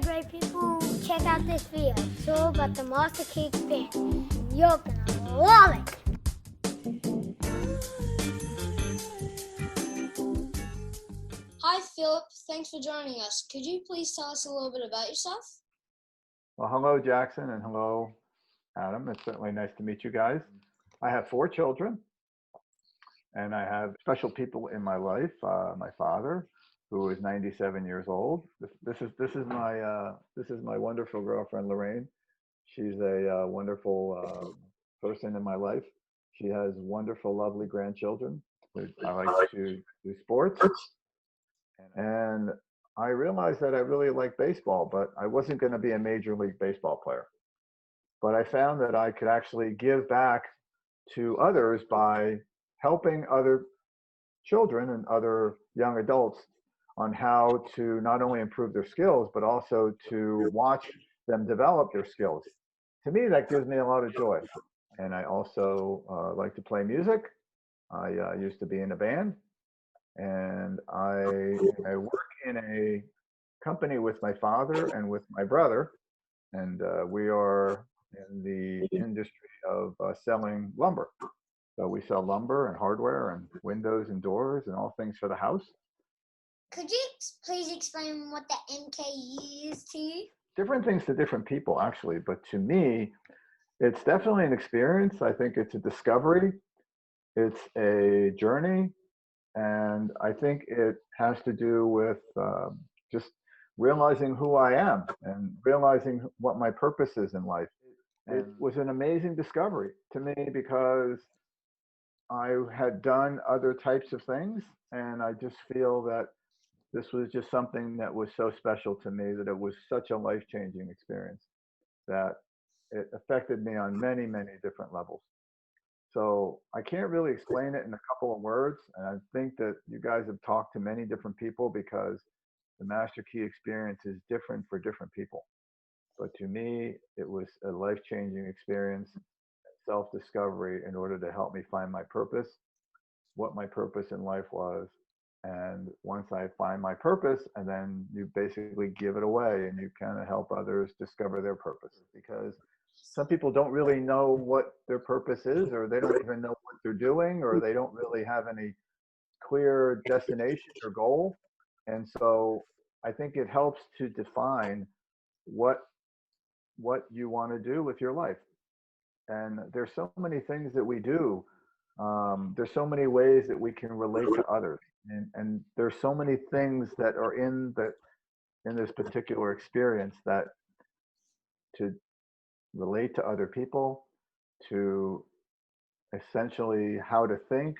great people, check out this video. It's all about the Master Key experience. You're gonna love it! Hi Philip, thanks for joining us. Could you please tell us a little bit about yourself? Well, hello Jackson, and hello Adam. It's certainly nice to meet you guys. I have 4 children, and I have special people in my life. My father, who is 97 years old. This is my wonderful girlfriend Lorraine. She's a wonderful person in my life. She has wonderful, lovely grandchildren. I like to do sports, and I realized that I really like baseball, but I wasn't going to be a Major League Baseball player. But I found that I could actually give back to others by helping other children and other young adults on how to not only improve their skills, but also to watch them develop their skills. To me, that gives me a lot of joy. And I also like to play music. I used to be in a band, and I work in a company with my father and with my brother, and we are in the industry of selling lumber. So we sell lumber and hardware and windows and doors and all things for the house. Could you please explain what the MKE is to you? Different things to different people, actually, but to me, it's definitely an experience. I think it's a discovery. It's a journey. And I think it has to do with just realizing who I am and realizing what my purpose is in life. It was an amazing discovery to me because I had done other types of things, and I just feel that this was just something that was so special to me, that it was such a life-changing experience, that it affected me on many, many different levels. So I can't really explain it in a couple of words. And I think that you guys have talked to many different people because the Master Key experience is different for different people. But to me, it was a life-changing experience, self-discovery in order to help me find my purpose, what my purpose in life was. And once I find my purpose, and then you basically give it away and you kind of help others discover their purpose, because some people don't really know what their purpose is, or they don't even know what they're doing, or they don't really have any clear destination or goal. And so I think it helps to define what you want to do with your life. And there's so many things that we do. There's so many ways that we can relate to others, and there's so many things that are in this particular experience, that to relate to other people, to essentially how to think,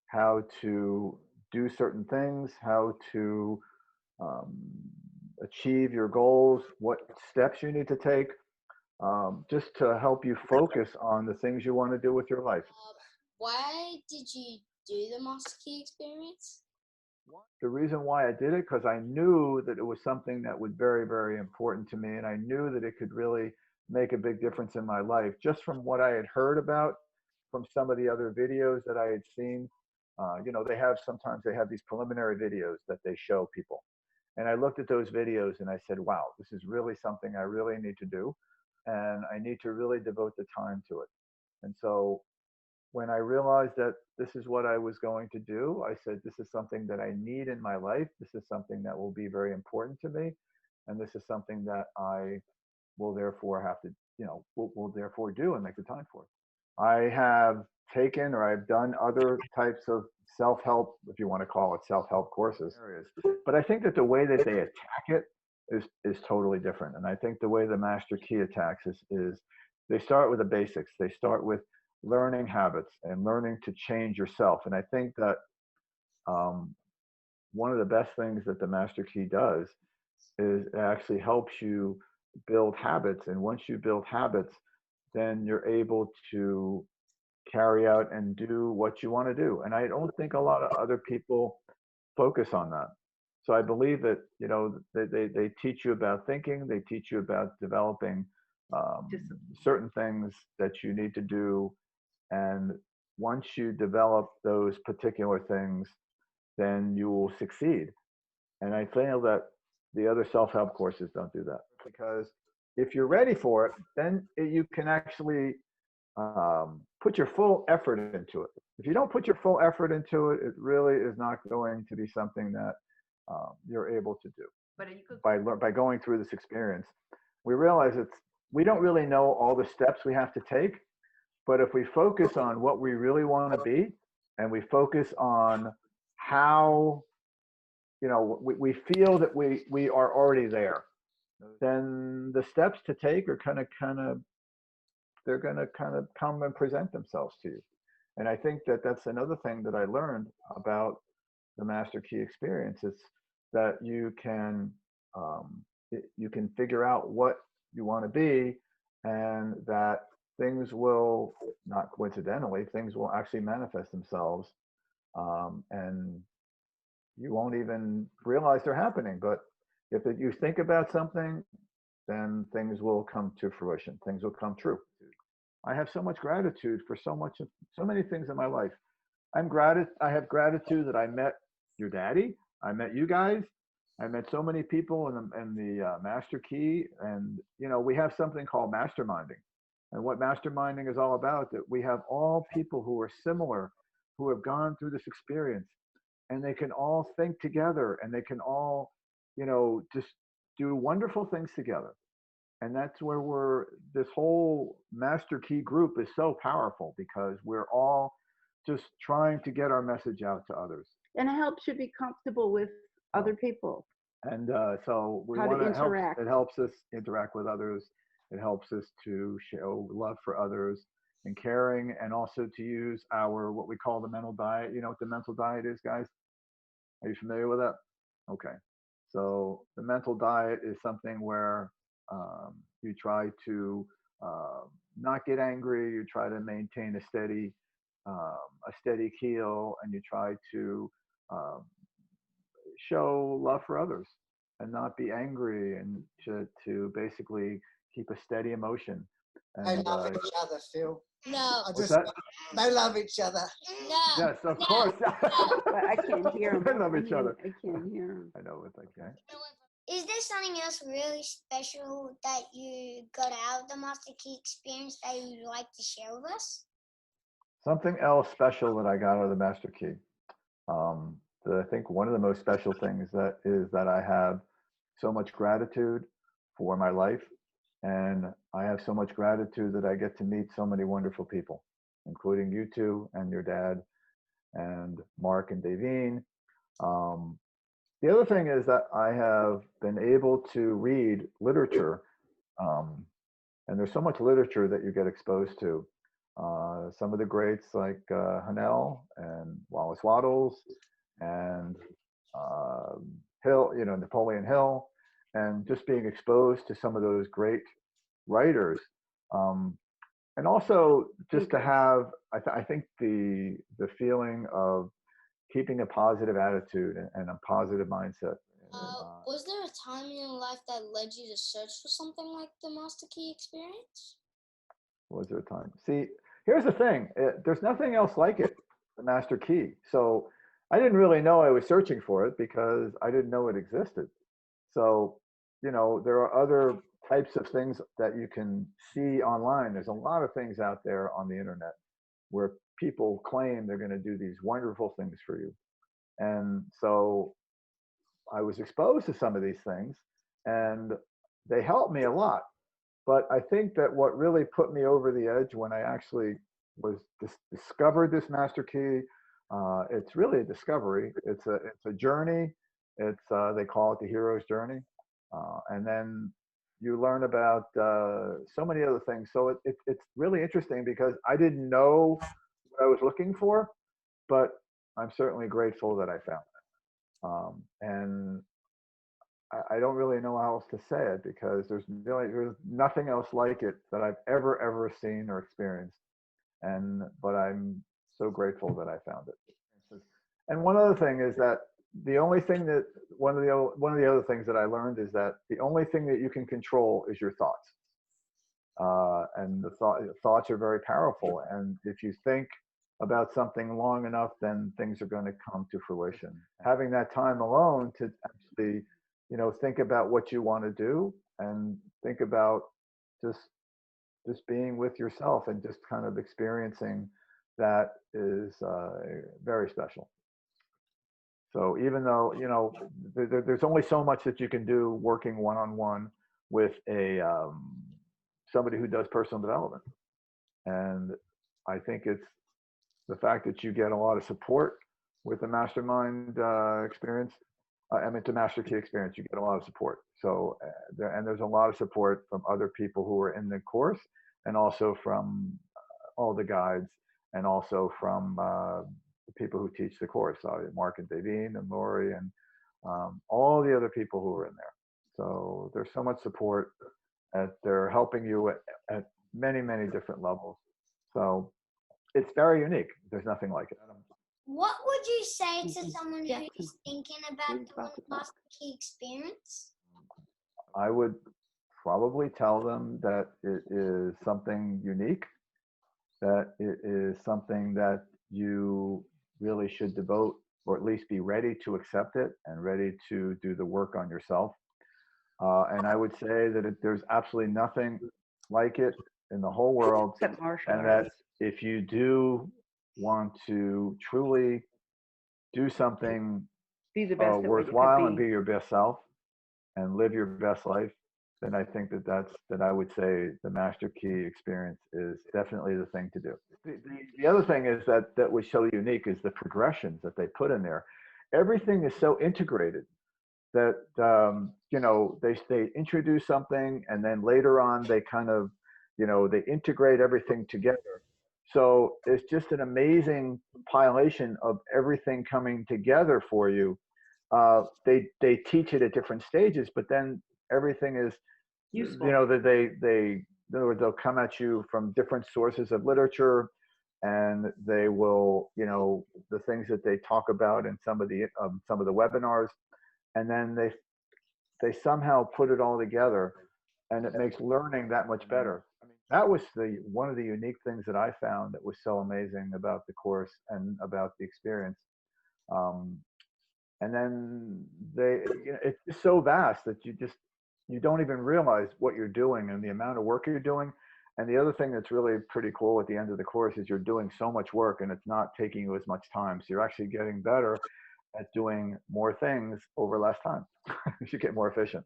how to do certain things, how to achieve your goals, what steps you need to take, just to help you focus on the things you want to do with your life. Why did you do the Master Key experience? The reason why I did it, because I knew that it was something that was very, very important to me, and I knew that it could really make a big difference in my life, just from what I had heard about from some of the other videos that I had seen. Sometimes they have these preliminary videos that they show people. And I looked at those videos and I said, wow, this is really something I really need to do. And I need to really devote the time to it. And so when I realized that this is what I was going to do, I said, this is something that I need in my life. This is something that will be very important to me. And this is something that I will therefore have to, will therefore do and make the time for it. I have taken, or I've done other types of self-help, if you want to call it self-help courses, but I think that the way that they attack it is totally different. And I think the way the Master Key attacks is they start with the basics. They start with learning habits and learning to change yourself. And I think that one of the best things that the Master Key does is it actually helps you build habits. And once you build habits, then you're able to carry out and do what you want to do. And I don't think a lot of other people focus on that. So I believe that, they teach you about thinking, they teach you about developing certain things that you need to do. And once you develop those particular things, then you will succeed. And I feel that The other self-help courses don't do that, because if you're ready for it, then you can actually put your full effort into it. If you don't put your full effort into it, it really is not going to be something that you're able to do. But you could, By going through this experience, we realize we don't really know all the steps we have to take, but if we focus on what we really want to be, and we focus on how, we feel that we are already there, then the steps to take are they're going to kind of come and present themselves to you. And I think that that's another thing that I learned about the Master Key experience, is that you can figure out what you want to be, and that things will, not coincidentally, things will actually manifest themselves, and you won't even realize they're happening. But if you think about something, then things will come to fruition. Things will come true. I have so much gratitude for so many things in my life. I have gratitude that I met your daddy. I met you guys. I met so many people in the Master Key, and we have something called masterminding. And what masterminding is all about, that we have all people who are similar, who have gone through this experience, and they can all think together, and they can all, just do wonderful things together. And that's where this whole Master Key group is so powerful, because we're all just trying to get our message out to others. and it helps you be comfortable with other people. And so we How to want to help. interact. It helps us interact with others. It helps us to show love for others and caring, and also to use what we call the mental diet. You know what the mental diet is, guys? Are you familiar with that? Okay. So the mental diet is something where you try to not get angry. You try to maintain a steady keel, and you try to show love for others and not be angry, and to basically keep a steady emotion. They And love each other, Phil. No. what's that? They love each other. No. Yes, of No. course. But I can't hear them. They love each other. I can't hear them. I know, it's okay. Is there something else really special that you got out of the Master Key experience that you'd like to share with us? Something else special that I got out of the Master Key. I think one of the most special things is that I have so much gratitude for my life, and I have so much gratitude that I get to meet so many wonderful people, including you two and your dad and Mark and Davine. The other thing is that I have been able to read literature, and there's so much literature that you get exposed to. Some of the greats like Hanel and Wallace Wattles and Hill, Napoleon Hill, and just being exposed to some of those great writers. And also just to have, I think the feeling of keeping a positive attitude and a positive mindset. Was there a time in your life that led you to search for something like the Master Key experience? Was there a time? See, here's the thing. There's nothing else like it, the Master Key. So I didn't really know I was searching for it, because I didn't know it existed. So, there are other types of things that you can see online. There's a lot of things out there on the internet where people claim they're going to do these wonderful things for you. And so I was exposed to some of these things, and they helped me a lot. But I think that what really put me over the edge when I actually discovered this Master Key, it's really a discovery. It's a journey. They call it the hero's journey. And then you learn about so many other things. So it's really interesting, because I didn't know what I was looking for, but I'm certainly grateful that I found it. And I don't really know how else to say it, because there's nothing else like it that I've ever seen or experienced. But I'm so grateful that I found it. And one other thing is that one of the other things that I learned is that the only thing that you can control is your thoughts. And thoughts are very powerful. And if you think about something long enough, then things are going to come to fruition. Having that time alone to actually think about what you want to do, and think about just being with yourself and just kind of experiencing that is very special. So even though, there's only so much that you can do working one-on-one with somebody who does personal development. And I think it's the fact that you get a lot of support with the mastermind experience. The Master Key experience, you get a lot of support. So, there's a lot of support from other people who are in the course, and also from all the guides, and also from the people who teach the course, Mark and Davine and Lori, and all the other people who are in there. So there's so much support. They're helping you at many, many different levels. So it's very unique. There's nothing like it. What would you say to someone who's thinking about doing the Master Key experience? I would probably tell them that it is something unique, that it is something that you really should devote, or at least be ready to accept it and ready to do the work on yourself. And I would say that there's absolutely nothing like it in the whole world, and that if you do want to truly do something worthwhile and be your best self and live your best life, then I think that I would say the Master Key experience is definitely the thing to do. The other thing is that was so unique is the progressions that they put in there. Everything is so integrated that they introduce something, and then later on they kind of they integrate everything together. So it's just an amazing compilation of everything coming together for you. They teach it at different stages, but then everything is useful. that they in other words, they'll come at you from different sources of literature, and they will the things that they talk about in some of the webinars, and then they somehow put it all together, and it makes learning that much better. I mean, that was one of the unique things that I found that was so amazing about the course and about the experience. And then it's just so vast that you don't even realize what you're doing and the amount of work you're doing. And the other thing that's really pretty cool at the end of the course is you're doing so much work, and it's not taking you as much time. So you're actually getting better at doing more things over less time. You get more efficient.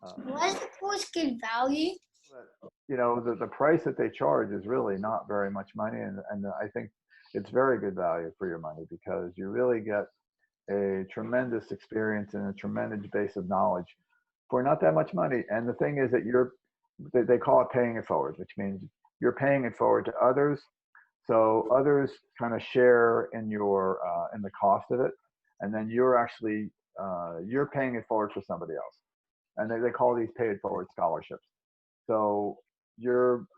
Was the course good value? The price that they charge is really not very much money, and I think it's very good value for your money, because you really get a tremendous experience and a tremendous base of knowledge for not that much money. And the thing is that they call it paying it forward, which means you're paying it forward to others. So others kind of share in in the cost of it, and then you're actually you're paying it forward for somebody else. And they call these pay it forward scholarships. So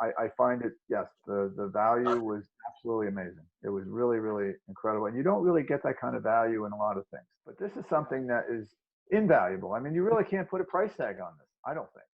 I find it, yes, the value was absolutely amazing. It was really, really incredible. And you don't really get that kind of value in a lot of things. But this is something that is invaluable. I mean, you really can't put a price tag on this, I don't think.